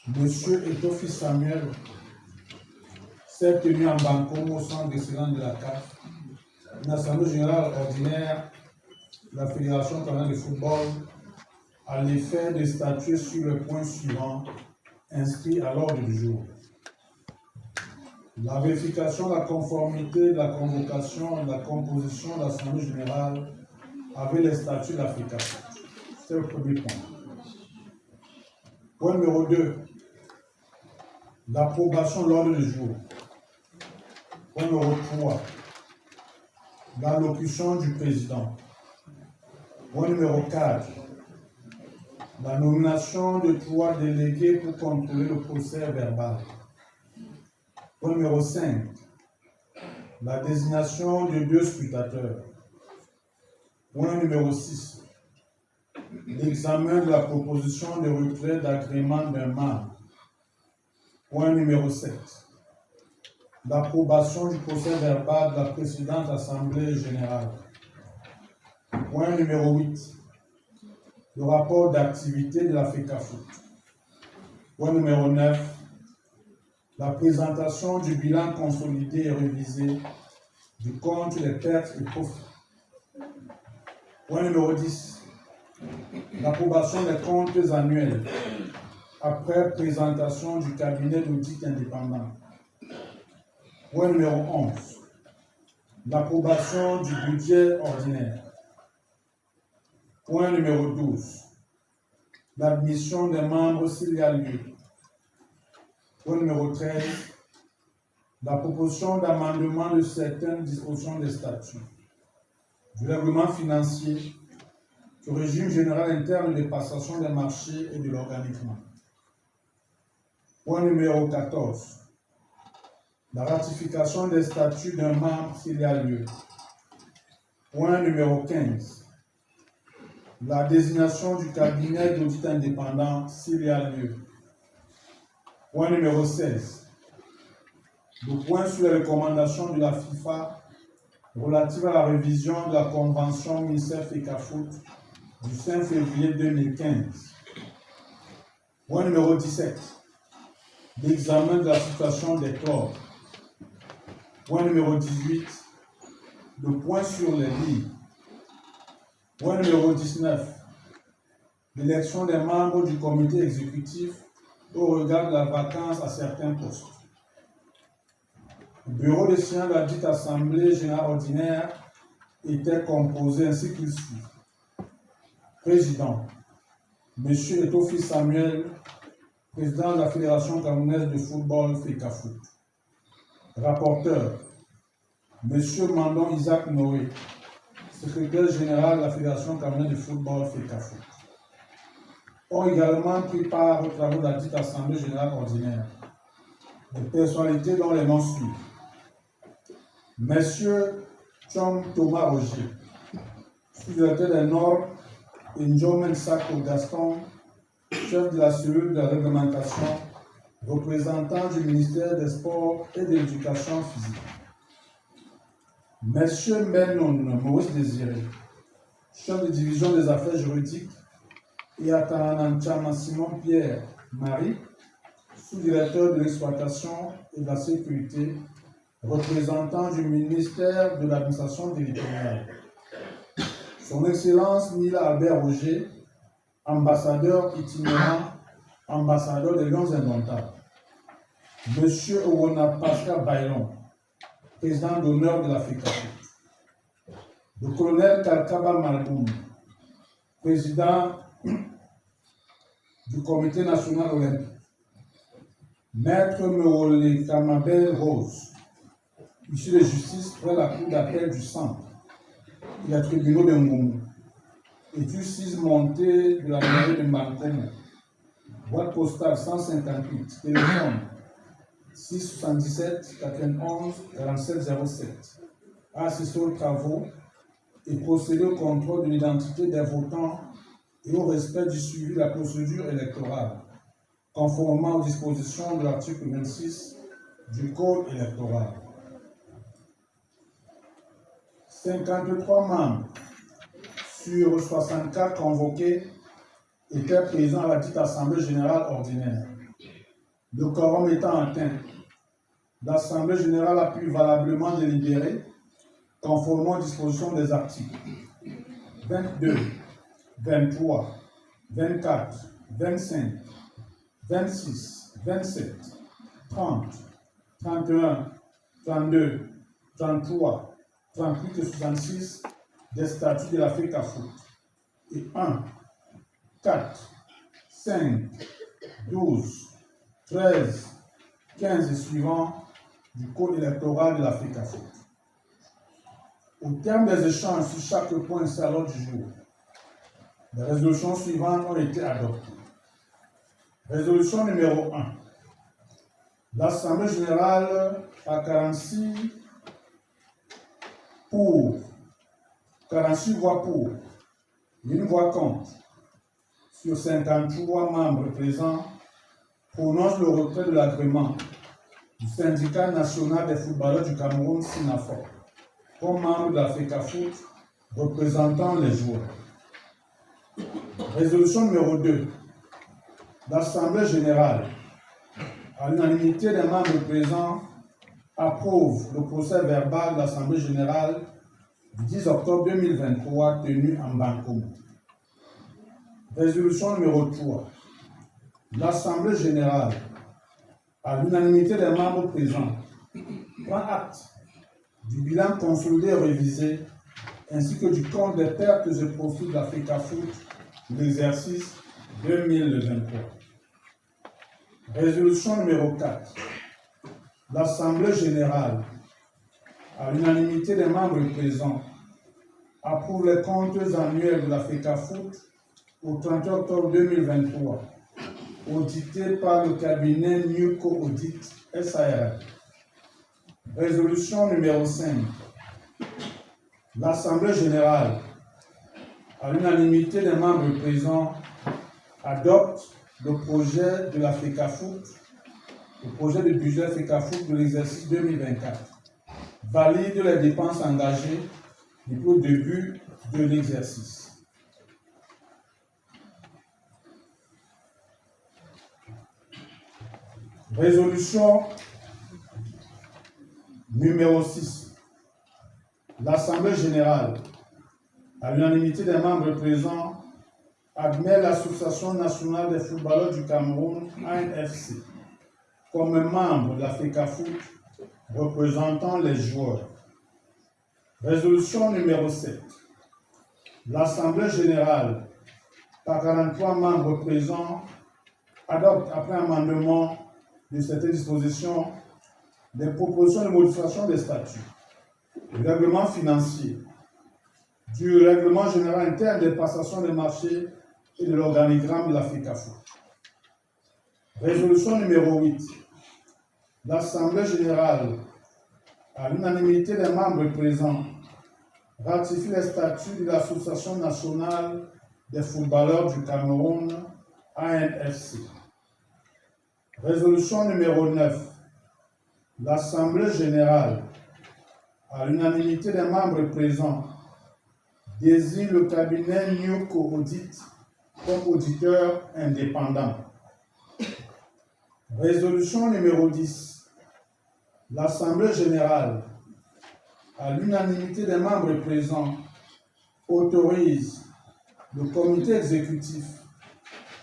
Monsieur Etofi Samuel s'est tenu en Banco au centre d'excellence de la CAF, une assemblée générale ordinaire de la Fédération canadienne de football à l'effet de statuer sur le point suivant inscrit à l'ordre du jour. La vérification de la conformité de la convocation et de la composition de l'Assemblée générale avec les statuts de l'Africa. C'est le premier point. Point numéro 2. L'approbation de l'ordre du jour. Point numéro 3. L'allocution du président. Point numéro 4. La nomination de 3 délégués pour contrôler le procès verbal. Point numéro 5. La désignation de 2 scrutateurs. Point numéro 6. L'examen de la proposition de retrait d'agrément d'un membre. Point numéro 7. L'approbation du procès verbal de la précédente Assemblée générale. Point numéro 8. Le rapport d'activité de la FECAFOOT. Point numéro 9. La présentation du bilan consolidé et révisé du compte des pertes et profits. Point numéro 10. L'approbation des comptes annuels après présentation du cabinet d'audit indépendant. Point numéro 11. L'approbation du budget ordinaire. Point numéro 12. L'admission des membres s'il y a lieu. Point numéro 13. La proposition d'amendement de certaines dispositions des statuts, du règlement financier, du régime général interne de passation des marchés et de l'organisme. Point numéro 14. La ratification des statuts d'un membre s'il y a lieu. Point numéro 15. La désignation du cabinet d'audit indépendant s'il y a lieu. Point numéro 16. Le point sur les recommandations de la FIFA relative à la révision de la convention MINICEF-FECAFOOT du 5 février 2015. Point numéro 17. L'examen de la situation des clubs. Point numéro 18. Le point sur les ligues. Point numéro 19. L'élection des membres du comité exécutif au regard de la vacance à certains postes. Le bureau de séance de la dite Assemblée générale ordinaire était composé ainsi qu'il suit. Président, M. Etofi Samuel, président de la Fédération camerounaise de football FECAFOOT. Rapporteur, M. Mandon Isaac Noé, secrétaire général de la Fédération camerounaise de football FECAFOOT. Ont également pris part aux travaux de la dite Assemblée générale ordinaire des personnalités dont les noms suivent. Monsieur Chom Thomas Roger, sous-directeur des Nord, et Njomen Sako Gaston, chef de la cellule de réglementation, représentant du ministère des Sports et de l'Éducation physique. Monsieur Menon Maurice Désiré, chef de division des affaires juridiques, et Atananchama Simon Pierre Marie, sous-directeur de l'exploitation et de la sécurité, représentant du ministère de l'administration territoriale. Son Excellence Mila Albert Roger, ambassadeur itinérant, ambassadeur des Lions Indomptables. Monsieur Owona Pascal Baylon, président d'honneur de la FECAFOOT. Le colonel Kalkaba Malboum, président du Comité national olympique. Maître Meole Kamabel Rose, issu de justice près la cour d'appel du centre et la tribunaux de Ngoumou, étude 6 montée de la mairie de Mankomo, boîte postale 158, téléphone 677 91 47 07, assister aux travaux et procéder au contrôle de l'identité des votants et au respect du suivi de la procédure électorale, conformément aux dispositions de l'article 26 du Code électoral. 53 membres sur 64 convoqués étaient présents à la dite Assemblée générale ordinaire. Le quorum étant atteint, l'Assemblée générale a pu valablement délibérer conformément aux dispositions des articles 22, 23, 24, 25, 26, 27, 30, 31, 32, 33, 38 et 66 des statuts de la FECAFOOT et 1, 4, 5, 12, 13, 15 et suivants du code électoral de la FECAFOOT. Au terme des échanges sur chaque point à l'ordre du jour, les résolutions suivantes ont été adoptées. Résolution numéro 1. L'Assemblée générale a 46 voix pour, une voix contre, sur 53 membres présents, prononce le retrait de l'agrément du syndicat national des footballeurs du Cameroun, SINAFOR, comme membre de la FECAFOOT représentant les joueurs. Résolution numéro 2. L'Assemblée générale, à l'unanimité des membres présents, approuve le procès verbal de l'Assemblée générale du 10 octobre 2023 tenu en Bankomo. Résolution numéro 3. L'Assemblée générale, à l'unanimité des membres présents, prend acte du bilan consolidé et révisé, ainsi que du compte des pertes et profits de la FECAFOOT de l'exercice 2023. Résolution numéro 4. L'Assemblée générale, à l'unanimité des membres présents, approuve les comptes annuels de la FECAFOOT au 30 octobre 2023, audités par le cabinet Newco Audit SARL. Résolution numéro 5. L'Assemblée générale, à l'unanimité des membres présents, adopte le projet de la FECAFOOT, le projet de budget FECAFOOT de l'exercice 2024, valide les dépenses engagées depuis le début de l'exercice. Résolution numéro 6. L'Assemblée générale, à l'unanimité des membres présents, admet l'Association nationale des footballeurs du Cameroun, ANFC, comme membre de la FECAFOOT représentant les joueurs. Résolution numéro 7. L'Assemblée générale, par 43 membres présents, adopte après amendement de certaines dispositions des propositions de modification des statuts, du règlement financier, du règlement général interne des passations des marchés et de l'organigramme de la FECAFOOT. Résolution numéro 8. L'Assemblée générale, à l'unanimité des membres présents, ratifie les statuts de l'Association nationale des footballeurs du Cameroun, ANFC. Résolution numéro 9. L'Assemblée générale, à l'unanimité des membres présents, désigne le cabinet Newco Audit comme auditeur indépendant. Résolution numéro 10. L'Assemblée générale, à l'unanimité des membres présents, autorise le comité exécutif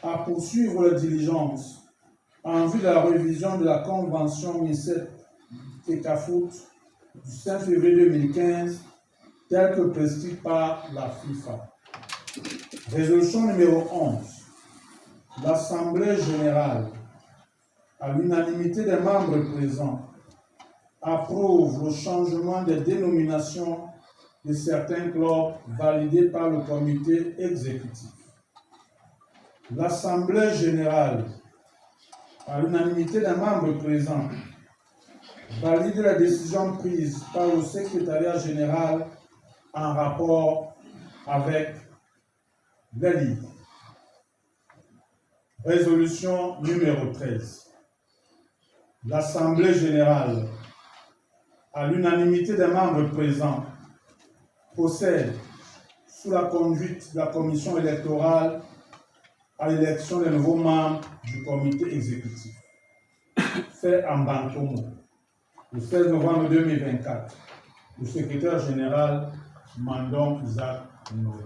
à poursuivre les diligences en vue de la révision de la convention MICET FECAFOOT du 5 février 2015, telle que prescrite par la FIFA. Résolution numéro 11. L'Assemblée générale, à l'unanimité des membres présents, approuve le changement des dénominations de certains clubs validés par le comité exécutif. L'Assemblée générale, à l'unanimité des membres présents, valide la décision prise par le secrétariat général en rapport avec les livres. Résolution numéro 13. L'Assemblée générale, à l'unanimité des membres présents, procède sous la conduite de la commission électorale à l'élection des nouveaux membres du comité exécutif. fait en Bantomo, le 16 novembre 2024, le secrétaire général Mandon Isaac Noé.